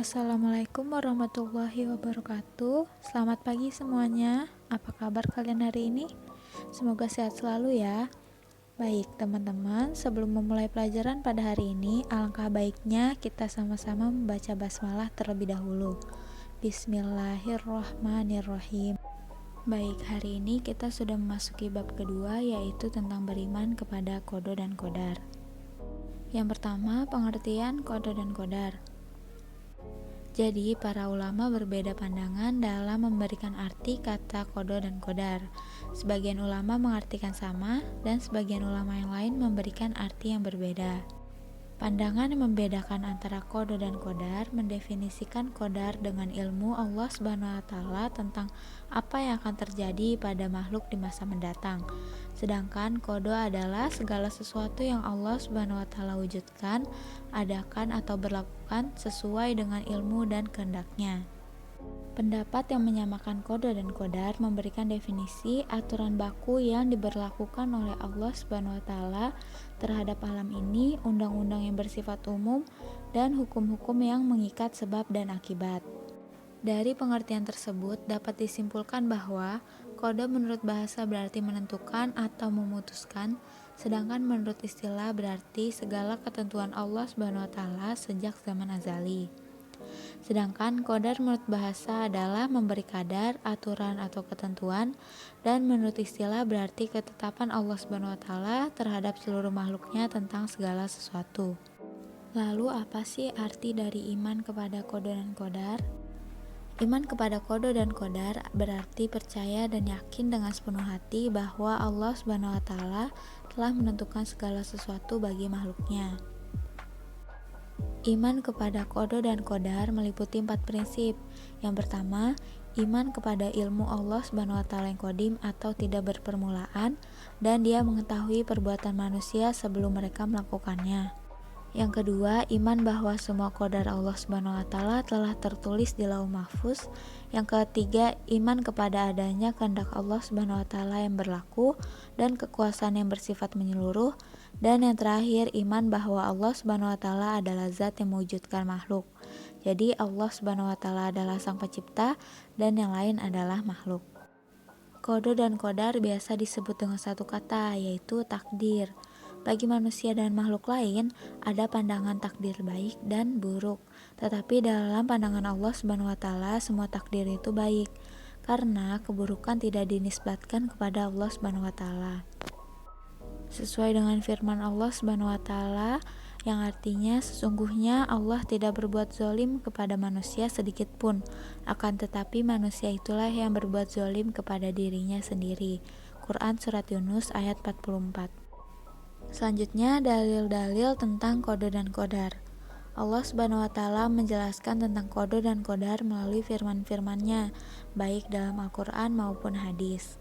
Assalamualaikum warahmatullahi wabarakatuh. Selamat pagi semuanya. Apa kabar kalian hari ini? Semoga sehat selalu ya. Baik teman-teman, sebelum memulai pelajaran pada hari ini, alangkah baiknya kita sama-sama membaca basmalah terlebih dahulu. Bismillahirrahmanirrahim. Baik, hari ini kita sudah memasuki bab kedua, yaitu tentang beriman kepada qada dan qadar. Yang pertama, pengertian qada dan qadar. Jadi, para ulama berbeda pandangan dalam memberikan arti kata qada dan qadar. Sebagian ulama mengartikan sama, dan sebagian ulama yang lain memberikan arti yang berbeda. Pandangan yang membedakan antara qada dan qadar mendefinisikan qadar dengan ilmu Allah SWT tentang apa yang akan terjadi pada makhluk di masa mendatang. Sedangkan qada adalah segala sesuatu yang Allah SWT wujudkan, adakan atau berlakukan sesuai dengan ilmu dan kehendak-Nya. Pendapat yang menyamakan qada dan qadar memberikan definisi aturan baku yang diberlakukan oleh Allah SWT terhadap alam ini, undang-undang yang bersifat umum, dan hukum-hukum yang mengikat sebab dan akibat. Dari pengertian tersebut dapat disimpulkan bahwa qada menurut bahasa berarti menentukan atau memutuskan, sedangkan menurut istilah berarti segala ketentuan Allah SWT sejak zaman azali. Sedangkan qadar menurut bahasa adalah memberi kadar, aturan atau ketentuan, dan menurut istilah berarti ketetapan Allah SWT terhadap seluruh makhluknya tentang segala sesuatu. Lalu apa sih arti dari iman kepada qada dan qadar? Iman kepada qada dan qadar berarti percaya dan yakin dengan sepenuh hati bahwa Allah SWT telah menentukan segala sesuatu bagi makhluknya. Iman kepada qada dan qadar meliputi 4 prinsip. Yang pertama, iman kepada ilmu Allah SWT yang qadim atau tidak berpermulaan, dan Dia mengetahui perbuatan manusia sebelum mereka melakukannya. Yang kedua, iman bahwa semua qadar Allah SWT telah tertulis di Lauh Mahfuz. Yang ketiga, iman kepada adanya kehendak Allah SWT yang berlaku dan kekuasaan yang bersifat menyeluruh. Dan yang terakhir, iman bahwa Allah SWT adalah zat yang mewujudkan makhluk. Jadi Allah SWT adalah sang pencipta dan yang lain adalah makhluk. Qada dan qadar biasa disebut dengan satu kata, yaitu takdir. Bagi manusia dan makhluk lain, ada pandangan takdir baik dan buruk. Tetapi dalam pandangan Allah SWT, semua takdir itu baik, karena keburukan tidak dinisbatkan kepada Allah SWT. Sesuai dengan firman Allah SWT, yang artinya sesungguhnya Allah tidak berbuat zalim kepada manusia sedikit pun, akan tetapi manusia itulah yang berbuat zalim kepada dirinya sendiri. Quran Surat Yunus ayat 44. Selanjutnya, dalil-dalil tentang qada dan qadar. Allah SWT menjelaskan tentang qada dan qadar melalui firman-firman-Nya, baik dalam Al-Quran maupun hadis.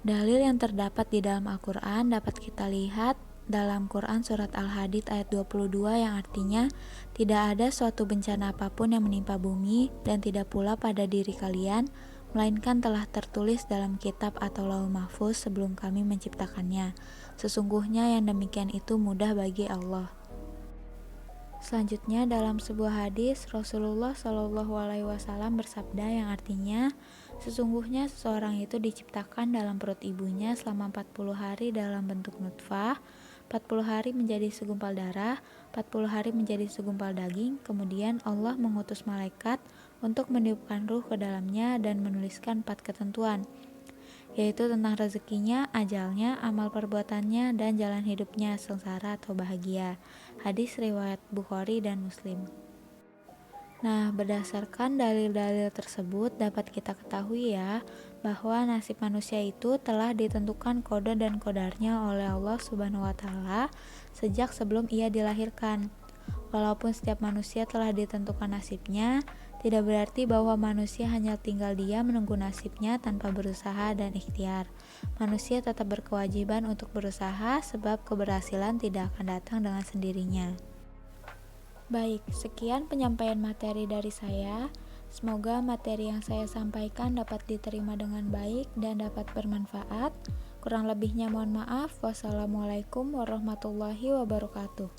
Dalil yang terdapat di dalam Al-Quran dapat kita lihat dalam Quran Surat Al-Hadid ayat 22 yang artinya, tidak ada suatu bencana apapun yang menimpa bumi dan tidak pula pada diri kalian, melainkan telah tertulis dalam kitab atau Lauh Mahfuz sebelum kami menciptakannya. Sesungguhnya yang demikian itu mudah bagi Allah. Selanjutnya, dalam sebuah hadis, Rasulullah SAW bersabda yang artinya, sesungguhnya seseorang itu diciptakan dalam perut ibunya selama 40 hari dalam bentuk nutfah, 40 hari menjadi segumpal darah, 40 hari menjadi segumpal daging, kemudian Allah mengutus malaikat untuk meniupkan ruh ke dalamnya dan menuliskan 4 ketentuan, yaitu tentang rezekinya, ajalnya, amal perbuatannya, dan jalan hidupnya, sengsara atau bahagia. Hadis riwayat Bukhari dan Muslim. Nah, berdasarkan dalil-dalil tersebut dapat kita ketahui ya, bahwa nasib manusia itu telah ditentukan qada dan qadarnya oleh Allah SWT sejak sebelum ia dilahirkan. Walaupun setiap manusia telah ditentukan nasibnya, tidak berarti bahwa manusia hanya tinggal diam menunggu nasibnya tanpa berusaha dan ikhtiar. Manusia tetap berkewajiban untuk berusaha sebab keberhasilan tidak akan datang dengan sendirinya. Baik, sekian penyampaian materi dari saya. Semoga materi yang saya sampaikan dapat diterima dengan baik dan dapat bermanfaat. Kurang lebihnya mohon maaf. Wassalamualaikum warahmatullahi wabarakatuh.